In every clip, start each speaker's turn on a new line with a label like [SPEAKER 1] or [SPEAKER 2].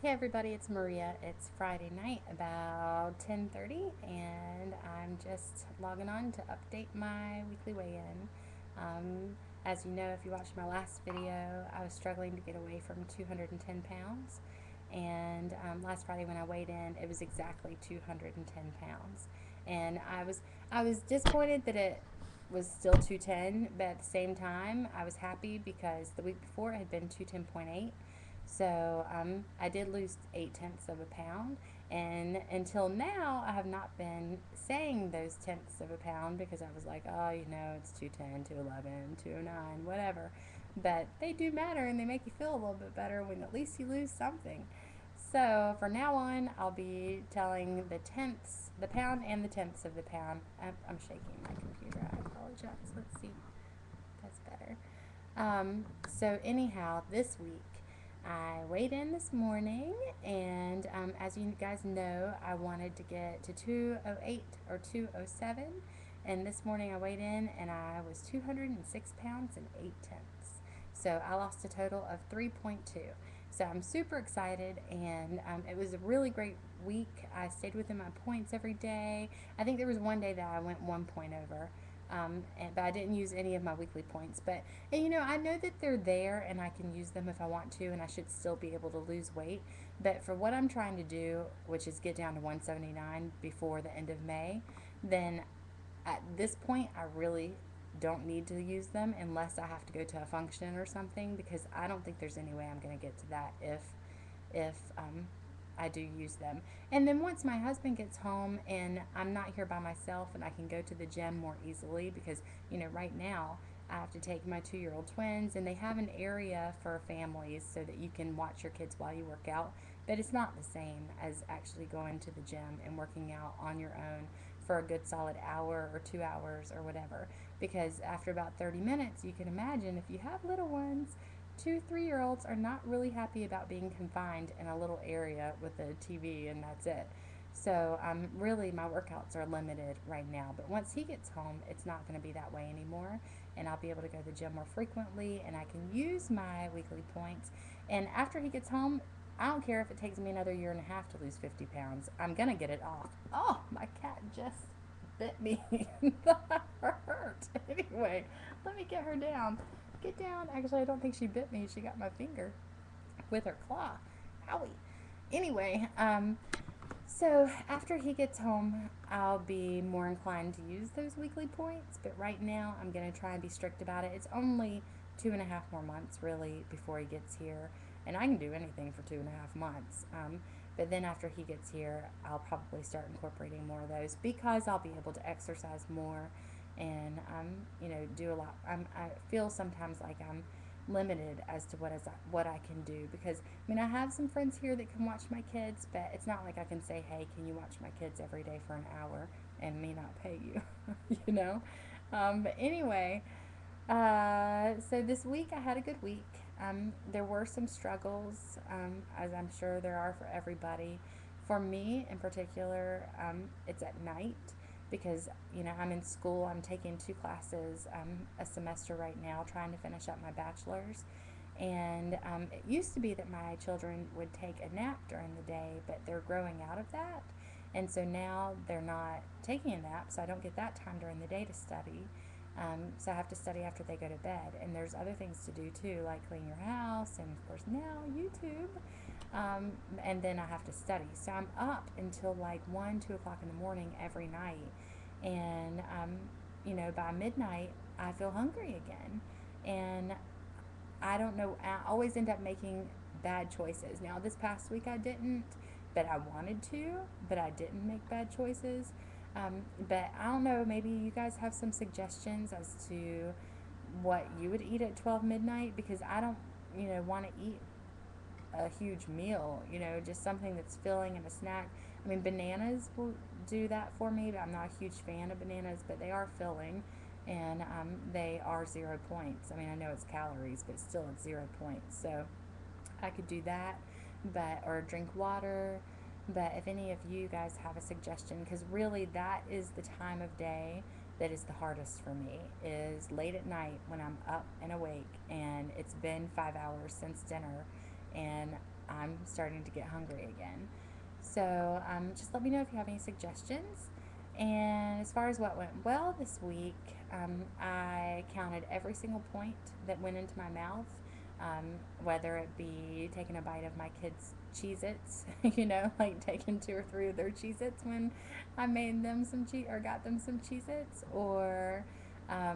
[SPEAKER 1] Hey everybody, it's Maria. It's Friday night about 10:30 and I'm just logging on to update my weekly weigh-in. As you know, if you watched my last video, I was struggling to get away from 210 pounds. And last Friday when I weighed in, it was exactly 210 pounds. And I was disappointed that it was still 210, but at the same time, I was happy because the week before it had been 210.8. So I did lose 8 tenths of a pound, and until now, I have not been saying those tenths of a pound because I was like, oh, it's 210, 211, 209, whatever. But they do matter and they make you feel a little bit better when at least you lose something. So from now on, I'll be telling the tenths, the pound, and the tenths of the pound. I'm shaking my computer. I apologize. Let's see. That's better. So anyhow, this week I weighed in this morning, and as you guys know, I wanted to get to 208 or 207, and this morning I weighed in and I was 206 pounds and 8 tenths. So I lost a total of 3.2. So I'm super excited, and it was a really great week. I stayed within my points every day. I think there was one day that I went 1 point over. But I didn't use any of my weekly points. But and I know that they're there and I can use them if I want to, and I should still be able to lose weight. But for what I'm trying to do, which is get down to 179 before the end of May, then at this point I really don't need to use them unless I have to go to a function or something, because I don't think there's any way I'm going to get to that if I do use them. And then once my husband gets home and I'm not here by myself and I can go to the gym more easily, because right now I have to take my 2-year-old twins, and they have an area for families so that you can watch your kids while you work out, but it's not the same as actually going to the gym and working out on your own for a good solid hour or 2 hours or whatever, because after about 30 minutes, you can imagine, if you have little ones, 2 3-year-olds are not really happy about being confined in a little area with a TV and that's it. So really my workouts are limited right now, but once he gets home, it's not going to be that way anymore, and I'll be able to go to the gym more frequently, and I can use my weekly points. And after he gets home, I don't care if it takes me another year and a half to lose 50 pounds. I'm going to get it off. Oh, my cat just bit me. That hurt. Anyway, let me get her down. Get down. Actually, I don't think she bit me. She got my finger with her claw. Owie. Anyway, so after he gets home, I'll be more inclined to use those weekly points. But right now, I'm going to try and be strict about it. It's only 2.5 more months, really, before he gets here. And I can do anything for 2.5 months. But then after he gets here, I'll probably start incorporating more of those, because I'll be able to exercise more and do a lot. I feel sometimes like I'm limited as to what I can do, because I have some friends here that can watch my kids, but it's not like I can say, hey, can you watch my kids every day for an hour and me not pay you. But anyway, so this week I had a good week. There were some struggles, as I'm sure there are for everybody. For me in particular, it's at night, because I'm in school. I'm taking 2 classes a semester right now, trying to finish up my bachelor's. And it used to be that my children would take a nap during the day, but they're growing out of that. And so now they're not taking a nap, so I don't get that time during the day to study. So I have to study after they go to bed. And there's other things to do too, like clean your house, and of course now YouTube. And then I have to study. So I'm up until like 1, 2 o'clock in the morning every night. And, by midnight, I feel hungry again. And I don't know, I always end up making bad choices. Now, this past week I didn't, but I wanted to, but I didn't make bad choices. But I don't know, maybe you guys have some suggestions as to what you would eat at 12 midnight, because I don't, want to eat a huge meal, just something that's filling and a snack. Bananas will do that for me, but I'm not a huge fan of bananas, but they are filling, and they are 0 points. I know it's calories, but still it's 0 points. So I could do that, or drink water. But if any of you guys have a suggestion, because really that is the time of day that is the hardest for me, is late at night when I'm up and awake and it's been 5 hours since dinner and I'm starting to get hungry again. So just let me know if you have any suggestions. And as far as what went well this week, I counted every single point that went into my mouth, whether it be taking a bite of my kids' Cheez Its, like taking 2 or 3 of their Cheez Its when I made them some or got them some Cheez Its, or I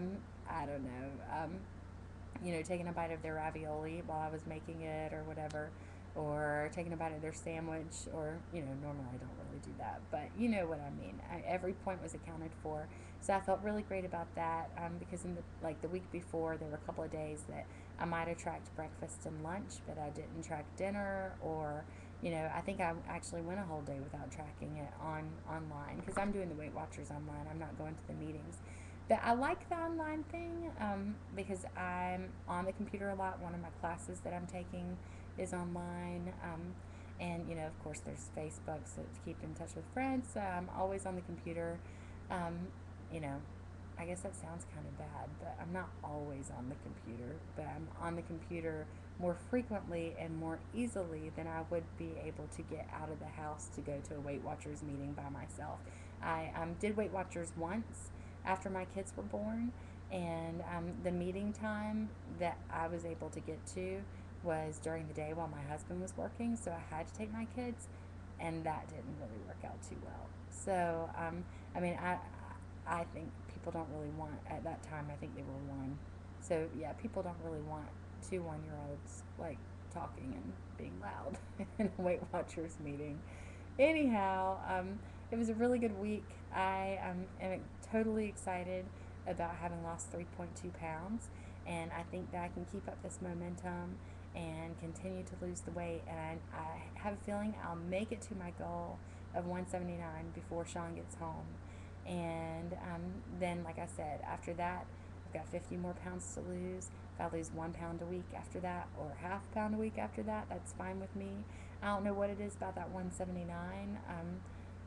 [SPEAKER 1] don't know, taking a bite of their ravioli while I was making it or whatever, or taking a bite of their sandwich, or, normally I don't really do that, but you know what I mean. Every point was accounted for. So I felt really great about that, because in the week before, there were a couple of days that I might have tracked breakfast and lunch, but I didn't track dinner, or, I think I actually went a whole day without tracking it online, because I'm doing the Weight Watchers online. I'm not going to the meetings. But I like the online thing, because I'm on the computer a lot. One of my classes that I'm taking is online. And, of course, there's Facebook, so to keep in touch with friends. So I'm always on the computer. Um, you know, I guess that sounds kind of bad, but I'm not always on the computer. But I'm on the computer more frequently and more easily than I would be able to get out of the house to go to a Weight Watchers meeting by myself. I did Weight Watchers once after my kids were born, and the meeting time that I was able to get to was during the day while my husband was working, so I had to take my kids, and that didn't really work out too well. So, I mean, I think people don't really want, at that time, I think they were one. So, yeah, people don't really want 2 1-year-olds, like, talking and being loud in a Weight Watchers meeting. Anyhow, it was a really good week. I am totally excited about having lost 3.2 pounds, and I think that I can keep up this momentum and continue to lose the weight. And I have a feeling I'll make it to my goal of 179 before Sean gets home. And then, like I said, after that, I've got 50 more pounds to lose. If I lose 1 pound a week after that, or half a pound a week after that, that's fine with me. I don't know what it is about that 179.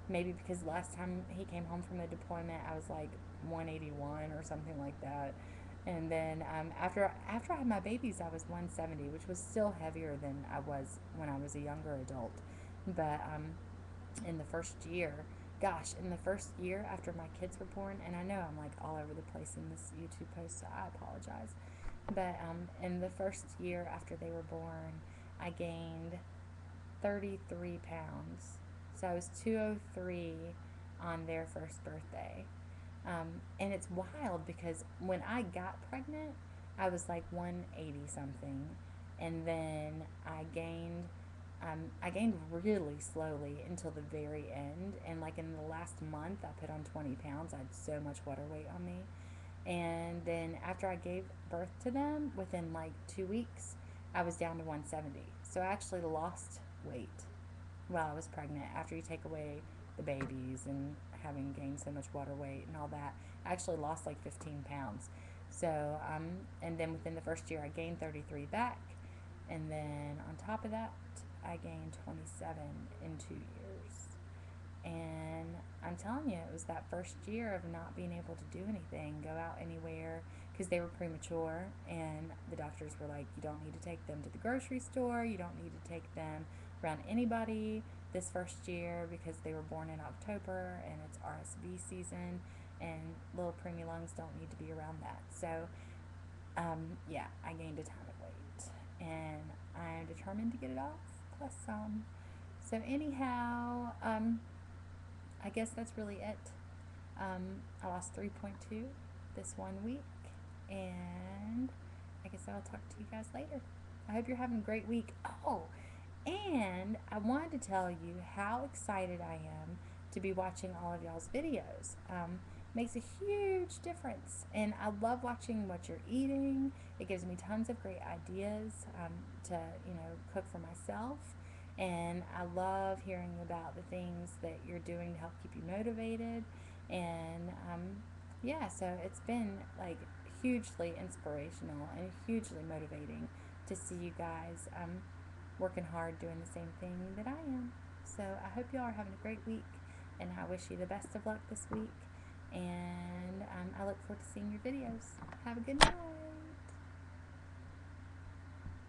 [SPEAKER 1] Maybe because last time he came home from the deployment, I was like 181 or something like that. And then after I had my babies, I was 170, which was still heavier than I was when I was a younger adult. But in the first year, gosh, in the first year after my kids were born, and I know I'm like all over the place in this YouTube post, so I apologize. But in the first year after they were born, I gained 33 pounds. So I was 203 on their first birthday. And it's wild because when I got pregnant, I was like 180 something. And then I gained really slowly until the very end. And like in the last month, I put on 20 pounds. I had so much water weight on me. And then after I gave birth to them, within like 2 weeks, I was down to 170. So I actually lost weight while I was pregnant. After you take away the babies and having gained so much water weight and all that, I actually lost like 15 pounds. So, and then within the first year, I gained 33 back. And then on top of that, I gained 27 in 2 years. And I'm telling you, it was that first year of not being able to do anything, go out anywhere, because they were premature, and the doctors were like, you don't need to take them to the grocery store, you don't need to take them around anybody this first year because they were born in October and it's RSV season, and little preemie lungs don't need to be around that. So, yeah, I gained a ton of weight, and I'm determined to get it off, plus some. So, anyhow, I guess that's really it. I lost 3.2 this one week, and I guess I'll talk to you guys later. I hope you're having a great week. Oh, and I wanted to tell you how excited I am to be watching all of y'all's videos. Makes a huge difference, and I love watching what you're eating. It gives me tons of great ideas to cook for myself, and I love hearing about the things that you're doing to help keep you motivated. And yeah, so it's been like hugely inspirational and hugely motivating to see you guys working hard doing the same thing that I am. So I hope y'all are having a great week, and I wish you the best of luck this week. And I look forward to seeing your videos. Have a good night.